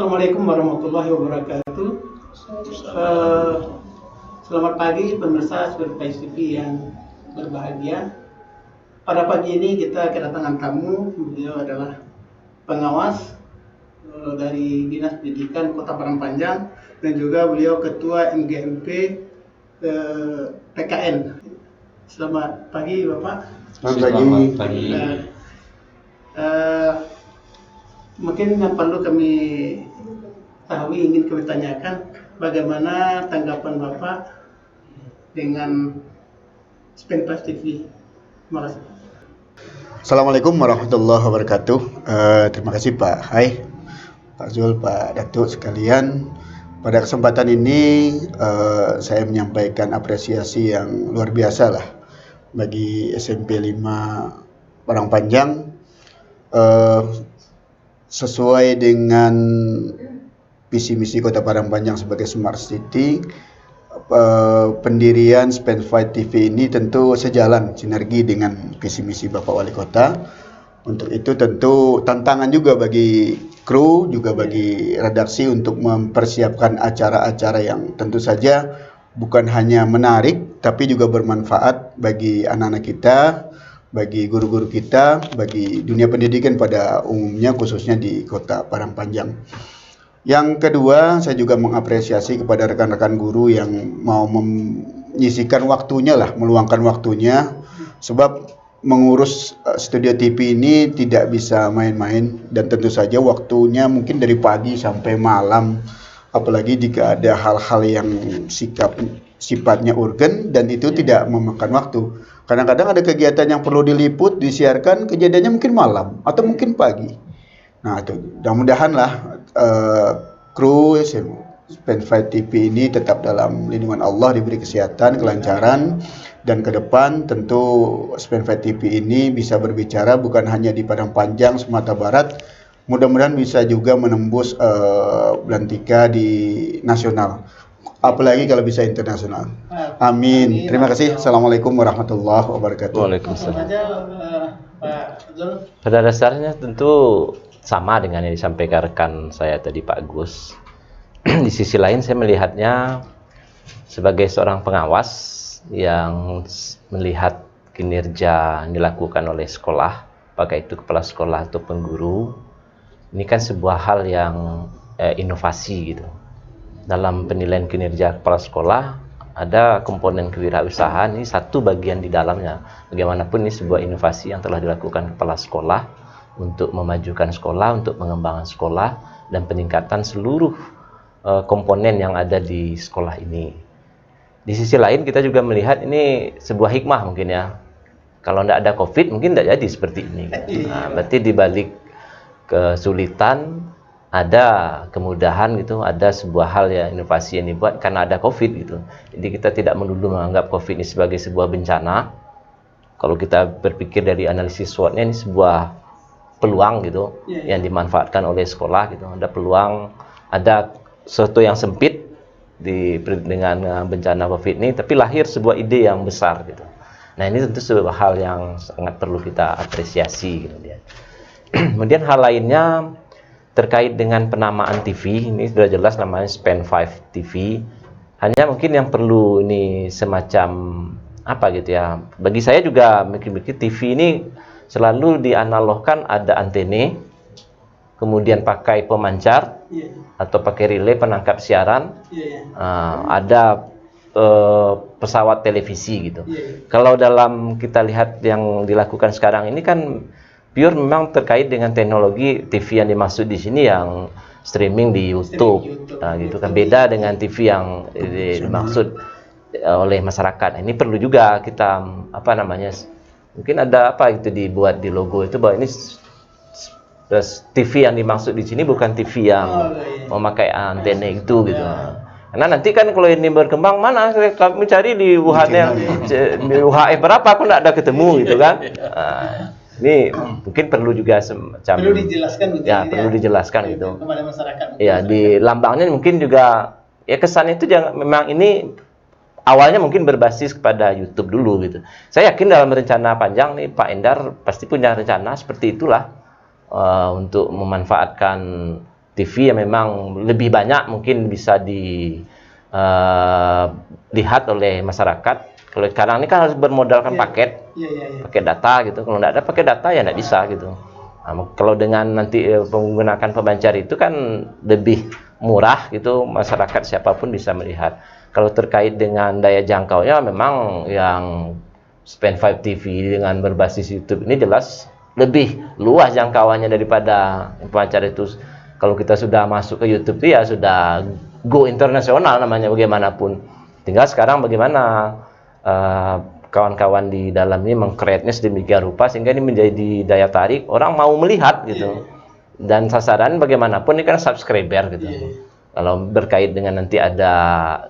Assalamualaikum warahmatullahi wabarakatuh. Eh, Selamat pagi pemirsa Surprise TV yang berbahagia. Pada pagi ini kita kedatangan tamu. Beliau adalah pengawas dari Dinas Pendidikan Kota Parangpanjang dan juga beliau Ketua MGMP PKN. Selamat pagi Bapak. Selamat pagi. Mungkin yang perlu kami tahu, ingin kami tanyakan, bagaimana tanggapan Bapak dengan Spenpas TV? Terima kasih. Assalamualaikum warahmatullahi wabarakatuh. Terima kasih Pak Hai, Pak Zul, Pak Datuk sekalian. Pada kesempatan ini saya menyampaikan apresiasi yang luar biasa lah bagi SMP 5 Parangpanjang. Sesuai dengan visi misi Kota Parangpanjang sebagai Smart City, pendirian Spenpas TV ini tentu sejalan sinergi dengan visi misi Bapak Wali Kota. Untuk itu tentu tantangan juga bagi kru, juga bagi redaksi untuk mempersiapkan acara-acara yang tentu saja bukan hanya menarik tapi juga bermanfaat bagi anak-anak kita, bagi guru-guru kita, bagi dunia pendidikan pada umumnya, khususnya di Kota Parangpanjang. Yang kedua, saya juga mengapresiasi kepada rekan-rekan guru yang mau menyisihkan waktunya lah, meluangkan waktunya, sebab mengurus studio TV ini tidak bisa main-main, dan tentu saja waktunya mungkin dari pagi sampai malam, apalagi jika ada hal-hal yang sifatnya urgen dan itu tidak memakan waktu. Kadang-kadang ada kegiatan yang perlu diliput, disiarkan, kejadiannya mungkin malam atau mungkin pagi. Nah, itu mudah-mudahan lah kru Spenpas TV ini tetap dalam lindungan Allah, diberi kesehatan, kelancaran, dan ke depan tentu Spenpas TV ini bisa berbicara bukan hanya di Parangpanjang, Sumatera Barat, mudah-mudahan bisa juga menembus belantika di nasional. Apalagi kalau bisa internasional. Amin. Terima kasih. Assalamualaikum warahmatullahi wabarakatuh. Waalaikumsalam. Pada dasarnya tentu sama dengan yang disampaikan rekan saya tadi, Pak Agus. Di sisi lain saya melihatnya sebagai seorang pengawas yang melihat kinerja yang dilakukan oleh sekolah, baik itu kepala sekolah atau guru. Ini kan sebuah hal yang inovasi gitu. Dalam penilaian kinerja kepala sekolah ada komponen kewirausahaan, ini satu bagian di dalamnya. Bagaimanapun ini sebuah inovasi yang telah dilakukan kepala sekolah untuk memajukan sekolah, untuk mengembangkan sekolah dan peningkatan seluruh komponen yang ada di sekolah ini. Di sisi lain kita juga melihat ini sebuah hikmah mungkin ya. Kalau tidak ada COVID mungkin tidak jadi seperti ini. Nah, berarti di balik kesulitan ada kemudahan gitu, ada sebuah hal yang inovasi yang dibuat karena ada COVID gitu. Jadi kita tidak melulu menganggap COVID ini sebagai sebuah bencana. Kalau kita berpikir dari analisis SWOT-nya, ini sebuah peluang gitu yang dimanfaatkan oleh sekolah gitu. Ada peluang, ada sesuatu yang sempit dengan bencana COVID ini, tapi lahir sebuah ide yang besar gitu. Nah, ini tentu sebuah hal yang sangat perlu kita apresiasi gitu dia. Kemudian hal lainnya terkait dengan penamaan TV, ini sudah jelas namanya Spenpas TV. Hanya mungkin yang perlu ini semacam apa gitu ya. Bagi saya juga mikir-mikir TV ini selalu dianalogkan ada antene, kemudian pakai pemancar atau pakai relay penangkap siaran, ada pesawat televisi gitu. Kalau dalam kita lihat yang dilakukan sekarang ini kan pure memang terkait dengan teknologi TV yang dimaksud di sini yang streaming di YouTube. Nah, gitu kan beda dengan TV yang dimaksud oleh masyarakat. Ini perlu juga kita mungkin ada itu dibuat di logo itu bahwa ini TV yang dimaksud di sini bukan TV yang memakai antena itu gitu. Karena nanti kan kalau ini berkembang, mana kami cari di UHF berapa aku tidak ada ketemu gitu kan. Ini mungkin perlu juga semacam dijelaskan perlu dijelaskan gitu kepada masyarakat. Ya, di lambangnya mungkin juga ya kesannya itu memang ini awalnya mungkin berbasis kepada YouTube dulu gitu. Saya yakin dalam rencana panjang nih Pak Endar pasti punya rencana seperti itulah untuk memanfaatkan TV yang memang lebih banyak mungkin bisa dilihat oleh masyarakat. Kalau sekarang ini kan harus bermodalkan paket data gitu. Kalau nggak ada paket data ya nggak bisa gitu. Nah, kalau dengan nanti menggunakan pemancar itu kan lebih murah gitu, masyarakat siapapun bisa melihat. Kalau terkait dengan daya jangkaunya, memang yang Span 5 TV dengan berbasis YouTube ini jelas lebih luas jangkauannya daripada pemancar itu. Kalau kita sudah masuk ke YouTube ya sudah go internasional namanya bagaimanapun. Tinggal sekarang bagaimana kawan-kawan di dalam ini meng-create-nya sedemikian rupa sehingga ini menjadi daya tarik, orang mau melihat gitu. Dan sasaran bagaimanapun ini kan subscriber gitu. Kalau berkait dengan nanti ada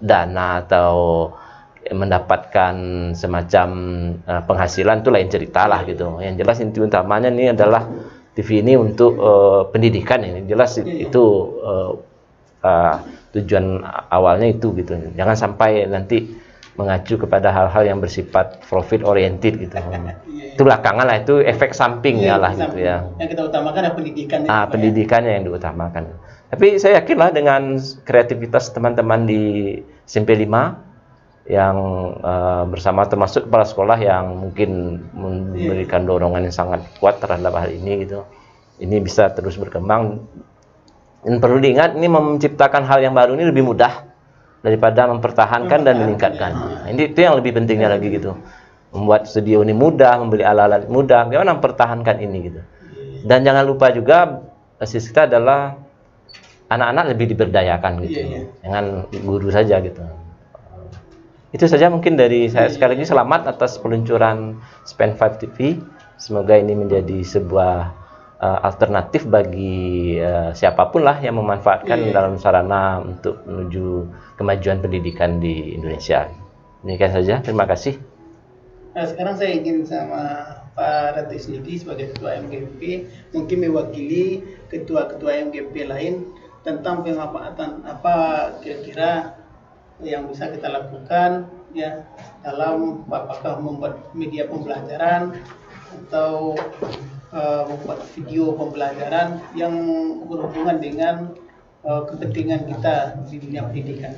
dana atau mendapatkan semacam penghasilan itu lain cerita lah gitu. Yang jelas inti utamanya ini adalah TV ini untuk pendidikan, ini jelas itu tujuan awalnya itu gitu. Jangan sampai nanti mengacu kepada hal-hal yang bersifat profit oriented gitu. Itu belakangan lah, itu efek sampingnya lah gitu ya. Yang kita utamakan adalah pendidikan. Pendidikannya yang diutamakan. Tapi saya yakin lah dengan kreativitas teman-teman di SMP 5 yang bersama termasuk kepala sekolah yang mungkin memberikan dorongan yang sangat kuat terhadap hal ini gitu. Ini bisa terus berkembang. Dan perlu diingat, ini menciptakan hal yang baru ini lebih mudah daripada mempertahankan dan meningkatkan. Nah, ini itu yang lebih pentingnya lagi gitu. Membuat studio ini mudah, membeli alat-alat mudah, bagaimana mempertahankan ini gitu. Dan jangan lupa juga basis kita adalah anak-anak lebih diberdayakan gitu. Jangan guru saja gitu. Itu saja mungkin dari saya. Sekali lagi selamat atas peluncuran Span 5 TV. Semoga ini menjadi sebuah alternatif bagi siapapun lah yang memanfaatkan dalam sarana untuk menuju kemajuan pendidikan di Indonesia. Demikian saja, terima kasih. Nah, sekarang saya ingin sama Pak Ratu Isnidi sebagai Ketua MGMP mungkin mewakili ketua-ketua MGMP lain tentang pemanfaatan apa kira-kira yang bisa kita lakukan ya dalam apakah membuat media pembelajaran atau membuat video pembelajaran yang berhubungan dengan kepentingan kita di dunia pendidikan.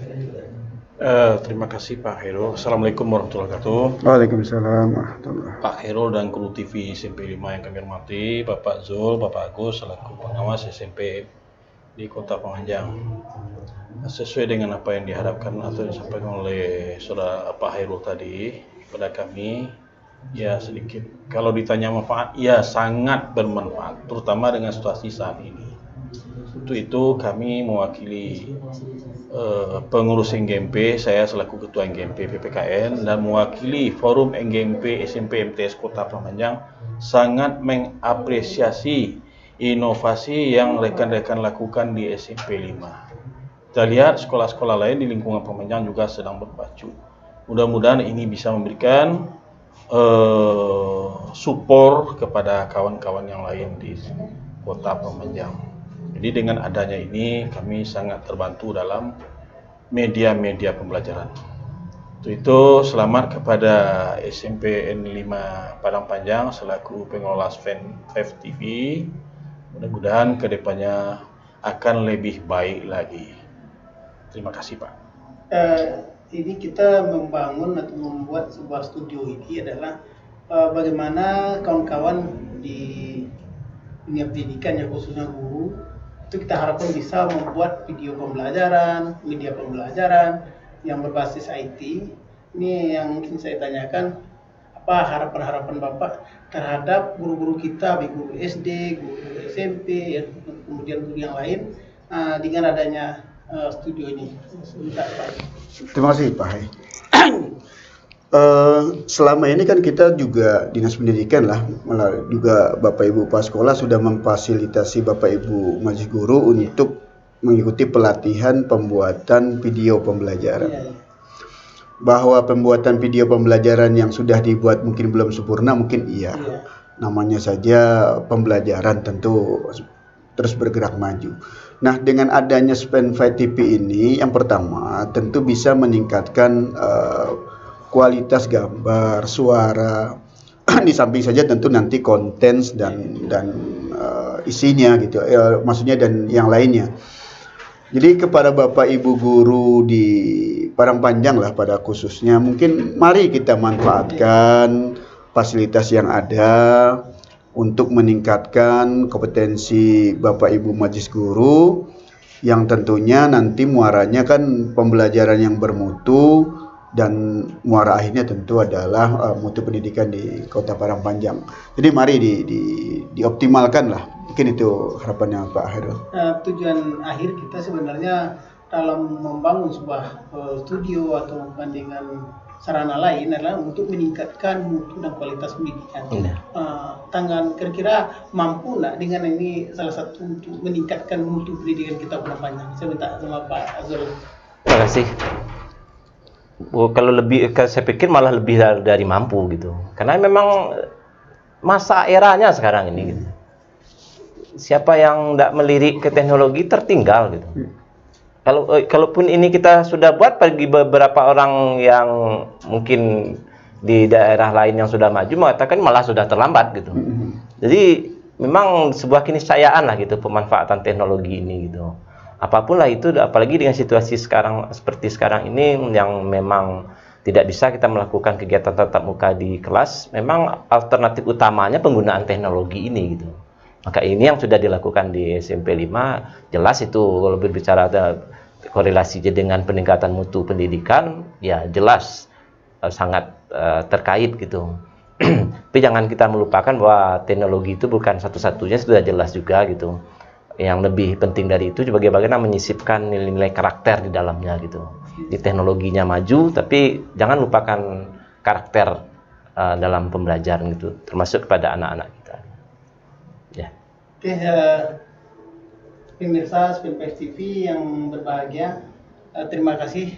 Terima kasih Pak Khairul. Assalamualaikum warahmatullahi wabarakatuh. Waalaikumsalam warahmatullahi. Pak Khairul dan kru TV SMP 5 yang kami hormati, Bapak Zul, Bapak Agus selaku pengawas SMP di Kota Pemanjang. Sesuai dengan apa yang diharapkan atau disampaikan oleh saudara Pak Khairul tadi kepada kami, ya sedikit. Kalau ditanya manfaat, ya sangat bermanfaat, terutama dengan situasi saat ini. Untuk itu kami mewakili pengurus NGMP, saya selaku Ketua NGMP PPKN dan mewakili Forum NGMP SMP MTS Kota Pemanjang sangat mengapresiasi inovasi yang rekan-rekan lakukan di SMP 5. Kita lihat sekolah-sekolah lain di lingkungan Pemanjang juga sedang berpacu. Mudah-mudahan ini bisa memberikan support kepada kawan-kawan yang lain di Kota Pemanjang. Jadi dengan adanya ini kami sangat terbantu dalam media-media pembelajaran. Untuk itu selamat kepada SMP N5 Padang Panjang selaku pengelola Span 5 TV. Mudah-mudahan kedepannya akan lebih baik lagi. Terima kasih Pak. Ini kita membangun atau membuat sebuah studio ini adalah bagaimana kawan-kawan di dunia pendidikan yang khususnya guru itu kita harapkan bisa membuat video pembelajaran, media pembelajaran yang berbasis IT. Ini yang mungkin saya tanyakan, apa harapan-harapan Bapak terhadap guru-guru kita, baik guru SD, guru SMP, ya, kemudian guru yang lain dengan adanya studio ini. Sebentar, Pak. Terima kasih Pak Hai. Selama ini kan kita juga Dinas Pendidikan lah, malah juga Bapak Ibu Kepala Sekolah sudah memfasilitasi Bapak Ibu Majelis Guru untuk mengikuti pelatihan pembuatan video pembelajaran. Bahwa pembuatan video pembelajaran yang sudah dibuat mungkin belum sempurna, mungkin iya. Namanya saja pembelajaran, tentu terus bergerak maju. Nah, dengan adanya Span 5 TV ini, yang pertama tentu bisa meningkatkan kualitas gambar, suara, di samping saja tentu nanti konten dan isinya gitu, maksudnya dan yang lainnya. Jadi kepada Bapak Ibu guru di Parangpanjang lah pada khususnya, mungkin mari kita manfaatkan fasilitas yang ada untuk meningkatkan kompetensi Bapak Ibu Majelis Guru, yang tentunya nanti muaranya kan pembelajaran yang bermutu, dan muara akhirnya tentu adalah mutu pendidikan di Kota Parangpanjang. Jadi mari dioptimalkan lah. Mungkin itu harapannya Pak Hairul. Tujuan akhir kita sebenarnya dalam membangun sebuah studio atau dengan sarana lain adalah untuk meningkatkan mutu dan kualitas pendidikan. Tangan kira-kira mampu nggak dengan ini salah satu untuk meningkatkan mutu pendidikan kita Parangpanjang? Saya minta sama Pak Azul. Terima kasih. Kalau lebih, saya pikir malah lebih dari mampu gitu. Karena memang masa eranya sekarang ini gitu. Siapa yang tidak melirik ke teknologi tertinggal gitu. Kalaupun ini kita sudah buat bagi beberapa orang yang mungkin di daerah lain yang sudah maju mengatakan malah sudah terlambat gitu. Jadi memang sebuah keniscayaan lah gitu pemanfaatan teknologi ini gitu. Apapun lah itu, apalagi dengan situasi sekarang seperti sekarang ini yang memang tidak bisa kita melakukan kegiatan tatap muka di kelas, memang alternatif utamanya penggunaan teknologi ini gitu. Maka ini yang sudah dilakukan di SMP 5, jelas itu kalau berbicara korelasinya dengan peningkatan mutu pendidikan, ya jelas sangat terkait gitu. Tapi jangan kita melupakan bahwa teknologi itu bukan satu-satunya, sudah jelas juga gitu. Yang lebih penting dari itu bagaimana menyisipkan nilai-nilai karakter di dalamnya gitu. Di teknologinya maju, tapi jangan lupakan karakter dalam pembelajaran gitu, termasuk kepada anak-anak kita. Ya. Oke, pemirsa Spinpers TV yang berbahagia, terima kasih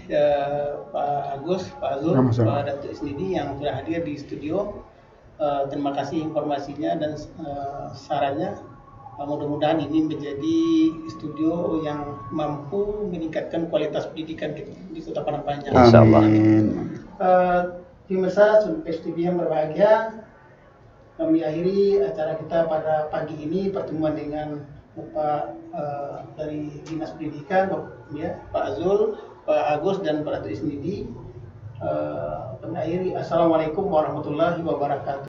Pak Agus, Pak Azul, Pak Datuk Isnidi yang sudah hadir di studio. Terima kasih informasinya dan sarannya. Mudah-mudahan ini menjadi studio yang mampu meningkatkan kualitas pendidikan di Kota Parangpanjang. Amin. Pemirsa Spinpers TV yang berbahagia, kami akhiri acara kita pada pagi ini, pertemuan dengan Bapak dari Dinas Pendidikan, Pak Azul, Pak Agus, dan Pak Datuk Isnidi. Kami akhiri, Assalamualaikum warahmatullahi wabarakatuh.